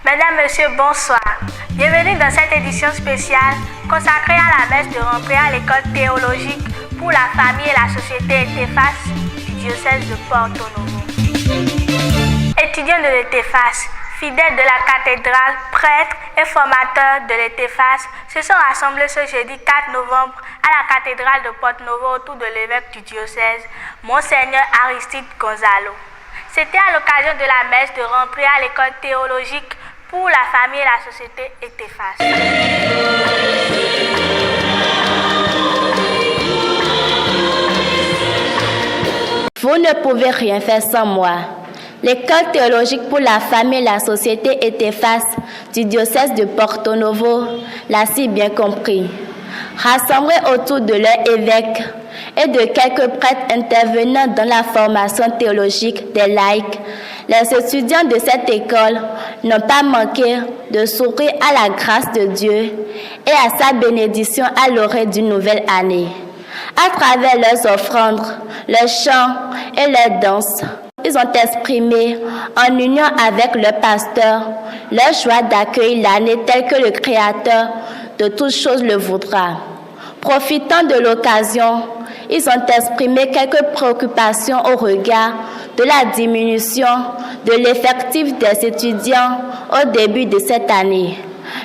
Mesdames, Messieurs, bonsoir. Bienvenue dans cette édition spéciale consacrée à la messe de rentrée à l'école théologique pour la famille et la société ETEFAS du diocèse de Porto Novo. Étudiants de l'ETEFAS, fidèles de la cathédrale, prêtres et formateurs de l'ETEFAS se sont rassemblés ce jeudi 4 novembre à la cathédrale de Porto Novo autour de l'évêque du diocèse, Monseigneur Aristide Gonzalo. C'était à l'occasion de la messe de rentrée à l'école théologique pour la famille et la société ETEFAS. Vous ne pouvez rien faire sans moi. L'école théologique pour la famille et la société ETEFAS du diocèse de Porto Novo l'a si bien compris. Rassemblés autour de leur évêque et de quelques prêtres intervenant dans la formation théologique des laïcs, les étudiants de cette école n'ont pas manqué de sourire à la grâce de Dieu et à sa bénédiction à l'orée d'une nouvelle année. À travers leurs offrandes, leurs chants et leurs danses, ils ont exprimé, en union avec leur pasteur, leur joie d'accueillir l'année telle que le Créateur de toutes choses le voudra. Profitant de l'occasion, ils ont exprimé quelques préoccupations au regard de la diminution de l'effectif des étudiants au début de cette année.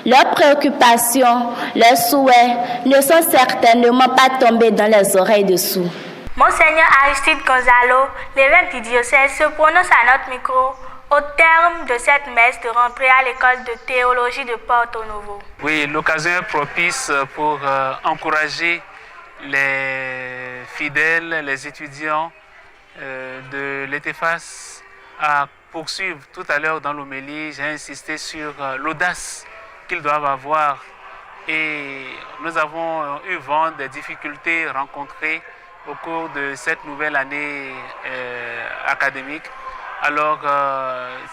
Leurs préoccupations, leurs souhaits ne sont certainement pas tombés dans les oreilles de sourds. Monseigneur Aristide Gonzalo, l'évêque du diocèse, se prononce à notre micro au terme de cette messe de rentrée à l'école de théologie de Porto Novo. Oui, l'occasion est propice pour encourager les fidèles, les étudiants de l'ETEFAS à poursuivre. Tout à l'heure dans l'homélie, j'ai insisté sur l'audace qu'ils doivent avoir. Et nous avons eu vent des difficultés rencontrées au cours de cette nouvelle année académique. Alors,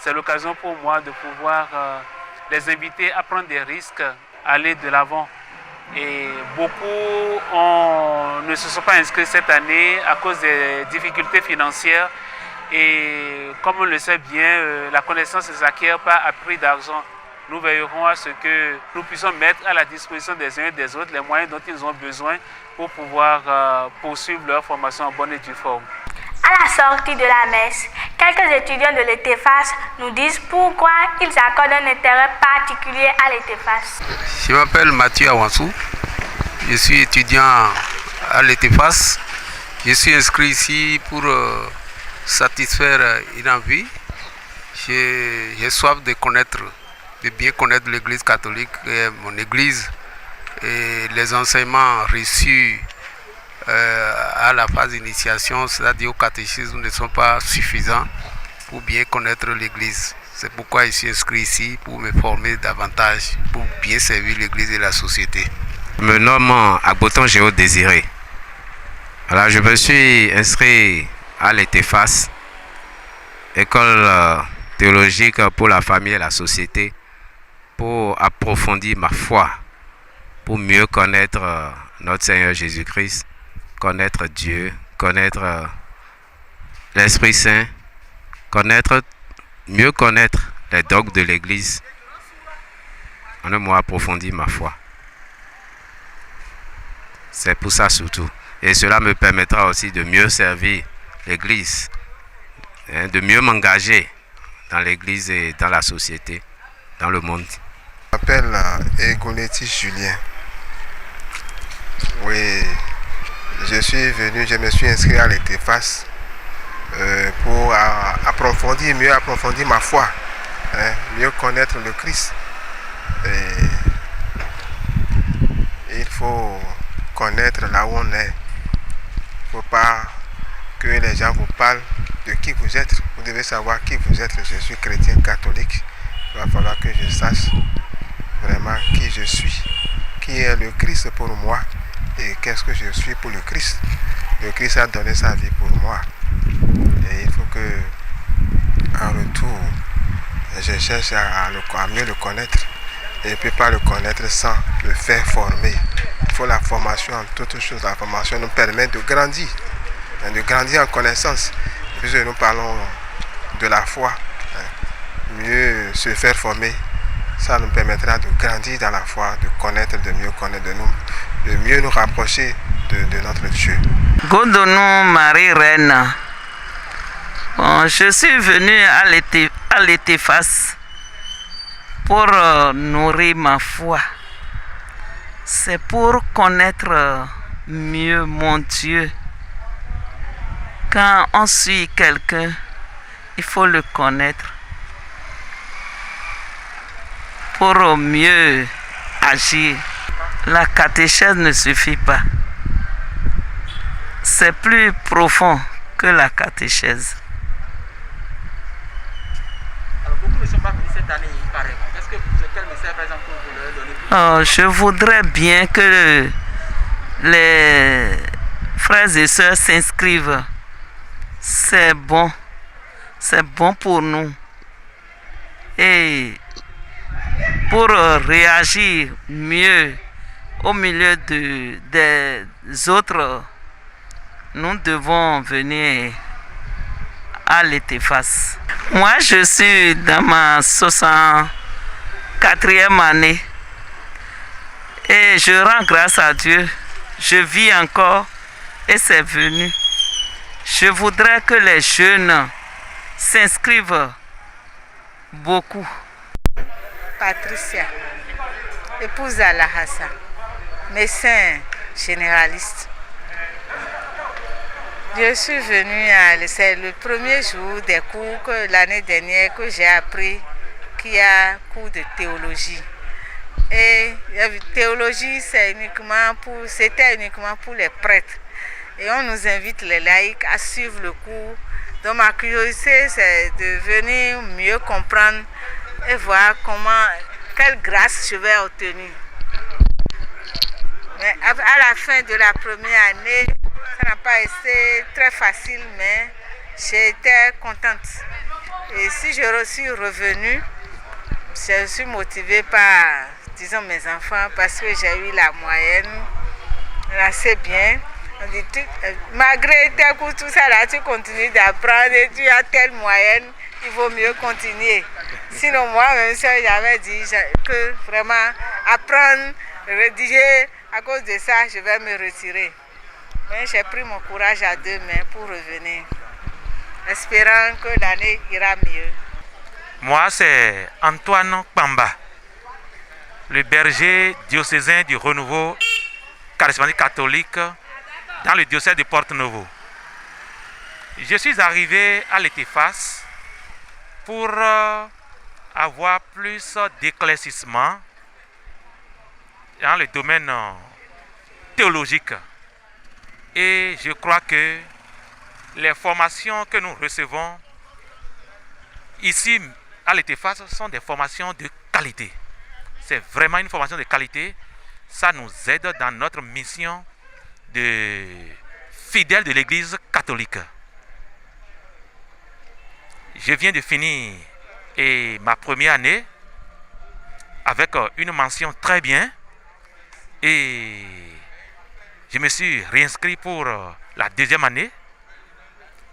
c'est l'occasion pour moi de pouvoir les inviter à prendre des risques, à aller de l'avant. Et beaucoup ne se sont pas inscrits cette année à cause des difficultés financières. Et comme on le sait bien, la connaissance ne s'acquiert pas à prix d'argent. Nous veillerons à ce que nous puissions mettre à la disposition des uns et des autres les moyens dont ils ont besoin pour pouvoir poursuivre leur formation en bonne et due forme. À la sortie de la messe, quelques étudiants de l'ETEFAS nous disent pourquoi ils accordent un intérêt particulier à l'ETEFAS. Je m'appelle Mathieu Awansou, je suis étudiant à l'ETEFAS. Je suis inscrit ici pour satisfaire une envie. J'ai soif de bien connaître l'Église catholique et mon Église et les enseignements reçus à la phase d'initiation, c'est-à-dire au catéchisme, ne sont pas suffisants pour bien connaître l'Église. C'est pourquoi je suis inscrit ici pour me former davantage, pour bien servir l'Église et la société. Je me nomme Agboton Géo Désiré. Alors, je me suis inscrit à l'ETEFAS, école théologique pour la famille et la société, pour approfondir ma foi, pour mieux connaître notre Seigneur Jésus-Christ, connaître Dieu, connaître l'Esprit Saint, mieux connaître les dogmes de l'Église, en un mot, approfondir ma foi. C'est pour ça surtout. Et cela me permettra aussi de mieux servir l'Église, de mieux m'engager dans l'Église et dans la société, dans le monde. Je m'appelle Egonetti Julien. Oui, je me suis inscrit à l'ETEFAS pour mieux approfondir ma foi, mieux connaître le Christ. Et il faut connaître là où on est. Il ne faut pas que les gens vous parlent de qui vous êtes. Vous devez savoir qui vous êtes. Je suis chrétien catholique. Il va falloir que je sache vraiment qui je suis, qui est le Christ pour moi et qu'est-ce que je suis pour le Christ. Le Christ a donné sa vie pour moi et il faut que en retour je cherche à mieux le connaître et je ne peux pas le connaître sans le faire former. Il faut la formation en toutes choses. La formation nous permet de grandir en connaissance. Puisque nous parlons de la foi, mieux se faire former Ça nous permettra de grandir dans la foi, de connaître, de mieux connaître de mieux nous rapprocher de notre Dieu. Godonou Marie Reine. Bon, je suis venue à l'Étéphas pour nourrir ma foi. C'est pour connaître mieux mon Dieu. Quand on suit quelqu'un, il faut le connaître pour mieux agir. La catéchèse ne suffit pas. C'est plus profond que la catéchèse. Alors, beaucoup ne sont pas venus cette année, il paraît. Quel message, par exemple, vous leur donnez? Je voudrais bien que les frères et sœurs s'inscrivent. C'est bon pour nous. Et pour réagir mieux au milieu des autres, nous devons venir à l'Étéphas. Moi, je suis dans ma 64e année et je rends grâce à Dieu. Je vis encore et c'est venu. Je voudrais que les jeunes s'inscrivent beaucoup. Patricia, épouse Alahassa, médecin généraliste. Je suis venue, c'est le premier jour des cours que l'année dernière que j'ai appris qu'il y a cours de théologie. Et théologie, c'était uniquement pour les prêtres. Et on nous invite les laïcs à suivre le cours. Donc ma curiosité, c'est de venir mieux comprendre et voir quelle grâce je vais obtenir. Mais à la fin de la première année, ça n'a pas été très facile, mais j'étais contente. Et si je suis revenue, je suis motivée par, disons, mes enfants, parce que j'ai eu la moyenne assez bien. On dit, malgré tes cours, tout ça là, tu continues d'apprendre et tu as telle moyenne, il vaut mieux continuer. Sinon, moi, même si j'avais dit que vraiment apprendre, rédiger, à cause de ça, je vais me retirer. Mais j'ai pris mon courage à deux mains pour revenir, espérant que l'année ira mieux. Moi, c'est Antoine Kpamba, le berger diocésain du renouveau charismatique catholique dans le diocèse de Porto-Novo. Je suis arrivé à l'Étéphas pour avoir plus d'éclaircissement dans le domaine théologique. Et je crois que les formations que nous recevons ici à l'Étéphas sont des formations de qualité. C'est vraiment une formation de qualité. Ça nous aide dans notre mission de fidèles de l'Église catholique. Je viens de finir ma première année avec une mention très bien et je me suis réinscrit pour la deuxième année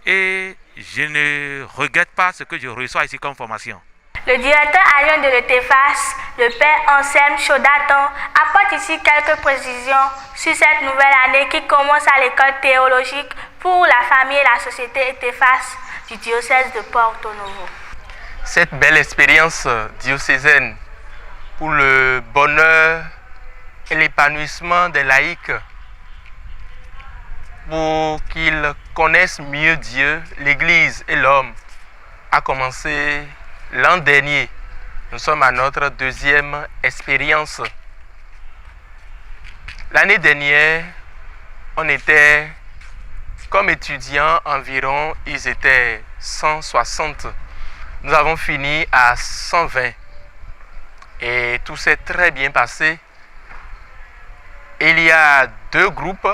et je ne regrette pas ce que je reçois ici comme formation. Le directeur adjoint de l'Étéphas, le père Anselme Chaudaton, apporte ici quelques précisions sur cette nouvelle année qui commence à l'école théologique pour la famille et la société Étéphas du diocèse de Porto-Novo. Cette belle expérience diocésaine pour le bonheur et l'épanouissement des laïcs, pour qu'ils connaissent mieux Dieu, l'Église et l'homme, a commencé l'an dernier. Nous sommes à notre deuxième expérience. L'année dernière, on était comme étudiants environ, ils étaient 160. Nous avons fini à 120. Et tout s'est très bien passé. Il y a deux groupes.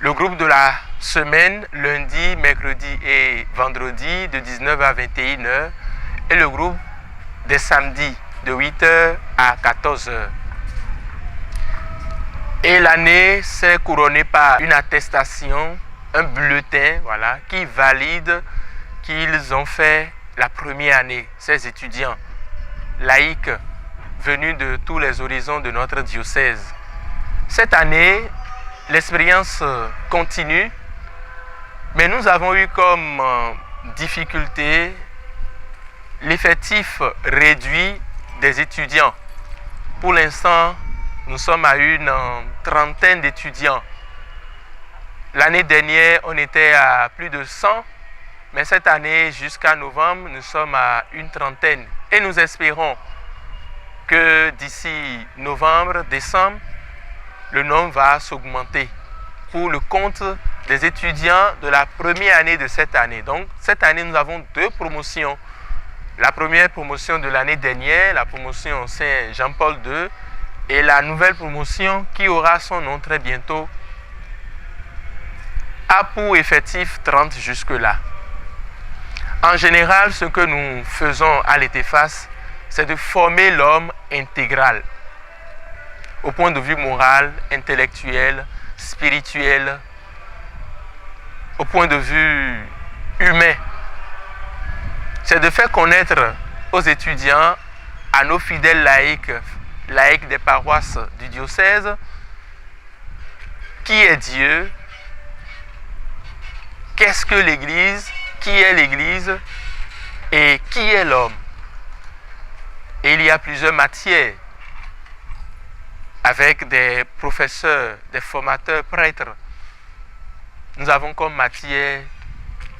Le groupe de la semaine, lundi, mercredi et vendredi, de 19h à 21h. Et le groupe des samedis, de 8h à 14h. Et l'année s'est couronnée par une attestation, un bulletin, voilà, qui valide qu'ils ont fait la première année, ces étudiants. laïcs venus de tous les horizons de notre diocèse. Cette année, l'expérience continue, mais nous avons eu comme difficulté l'effectif réduit des étudiants. Pour l'instant, nous sommes à une trentaine d'étudiants. L'année dernière, on était à plus de 100, mais cette année, jusqu'à novembre, nous sommes à une trentaine. Et nous espérons que d'ici novembre, décembre, le nombre va s'augmenter pour le compte des étudiants de la première année de cette année. Donc, cette année, nous avons 2 promotions. La première promotion de l'année dernière, la promotion Saint-Jean-Paul II, et la nouvelle promotion qui aura son nom très bientôt, a pour effectif 30 jusque-là. En général, ce que nous faisons à l'ETEFAS, c'est de former l'homme intégral, au point de vue moral, intellectuel, spirituel, au point de vue humain. C'est de faire connaître aux étudiants, à nos fidèles laïcs des paroisses du diocèse, qui est Dieu, qu'est-ce que l'Église, qui est l'Église et qui est l'homme. Et il y a plusieurs matières avec des professeurs, des formateurs prêtres. Nous avons comme matière,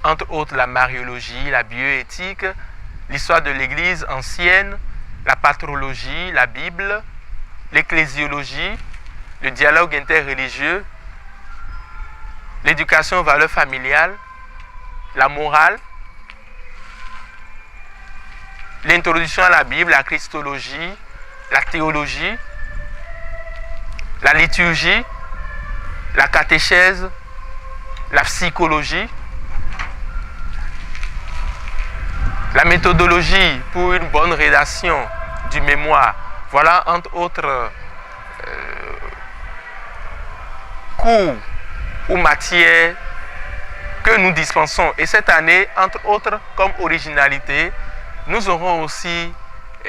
entre autres, la mariologie, la bioéthique, l'histoire de l'Église ancienne, la patrologie, la Bible, l'ecclésiologie, le dialogue interreligieux, l'éducation aux valeurs familiales, la morale, l'introduction à la Bible, la christologie, la théologie, la liturgie, la catéchèse, la psychologie, la méthodologie pour une bonne rédaction du mémoire. Voilà entre autres cours ou matières que nous dispensons. Et cette année, entre autres, comme originalité, nous aurons aussi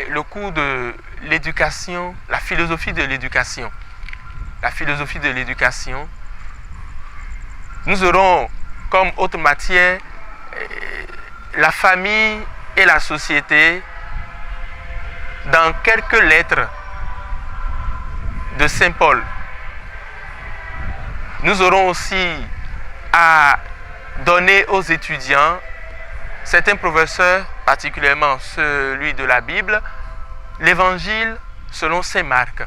le cours de l'éducation, la philosophie de l'éducation. La philosophie de l'éducation. Nous aurons comme autre matière la famille et la société dans quelques lettres de Saint Paul. Nous aurons aussi à donner aux étudiants, certains professeurs, particulièrement celui de la Bible, l'évangile selon Saint Marc.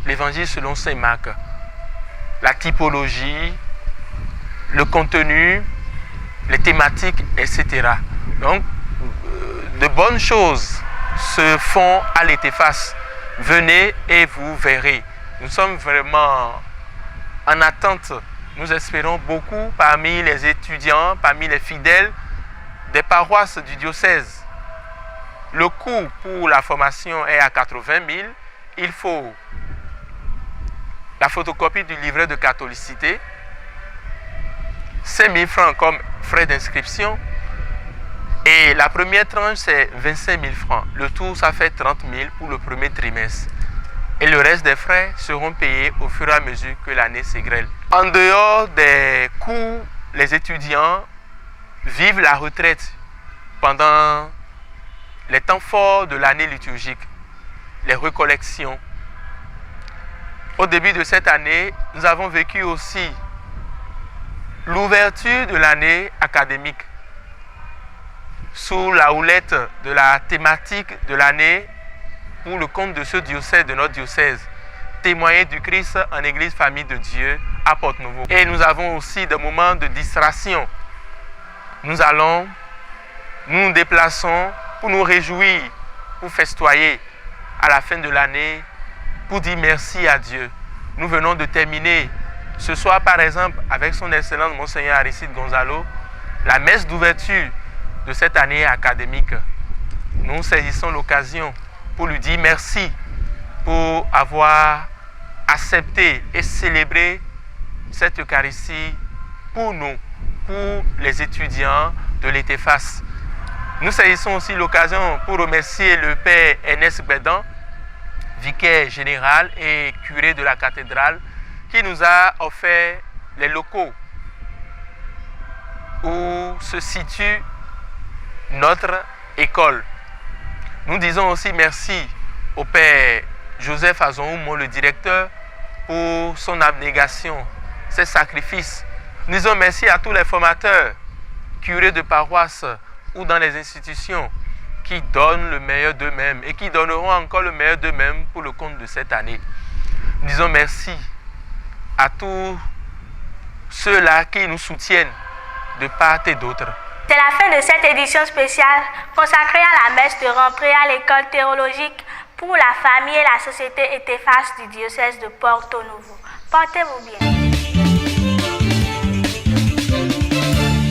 L'évangile selon Saint Marc. La typologie, le contenu, les thématiques, etc. Donc, de bonnes choses se font à l'ETEFAS. Venez et vous verrez. Nous sommes vraiment en attente. Nous espérons beaucoup parmi les étudiants, parmi les fidèles des paroisses du diocèse. Le coût pour la formation est à 80 000. Il faut la photocopie du livret de catholicité, 5 000 francs comme frais d'inscription. Et la première tranche, c'est 25 000 francs. Le tout, ça fait 30 000 pour le premier trimestre. Et le reste des frais seront payés au fur et à mesure que l'année s'égrèle. En dehors des cours, les étudiants vivent la retraite pendant les temps forts de l'année liturgique, les recollections. Au début de cette année, nous avons vécu aussi l'ouverture de l'année académique sous la houlette de la thématique de l'année pour le compte de ce diocèse, de notre diocèse, témoigner du Christ en Église Famille de Dieu à Porte-Nouveau. Et nous avons aussi des moments de distraction. Nous nous déplaçons pour nous réjouir, pour festoyer à la fin de l'année, pour dire merci à Dieu. Nous venons de terminer ce soir, par exemple, avec son Excellence Monseigneur Aristide Gonzalo, la messe d'ouverture de cette année académique. Nous saisissons l'occasion pour lui dire merci pour avoir accepté et célébré cette Eucharistie pour nous, pour les étudiants de l'ETEFAS. Nous saisissons aussi l'occasion pour remercier le Père Ernest Bédan, vicaire général et curé de la cathédrale, qui nous a offert les locaux où se situe notre école. Nous disons aussi merci au Père Joseph Azonoumo, le directeur, pour son abnégation, ses sacrifices. Nous disons merci à tous les formateurs, curés de paroisse ou dans les institutions qui donnent le meilleur d'eux-mêmes et qui donneront encore le meilleur d'eux-mêmes pour le compte de cette année. Nous disons merci à tous ceux-là qui nous soutiennent de part et d'autre. C'est la fin de cette édition spéciale consacrée à la messe de rentrée à l'école théologique pour la famille et la société ETFAS du diocèse de Porto Novo. Portez-vous bien.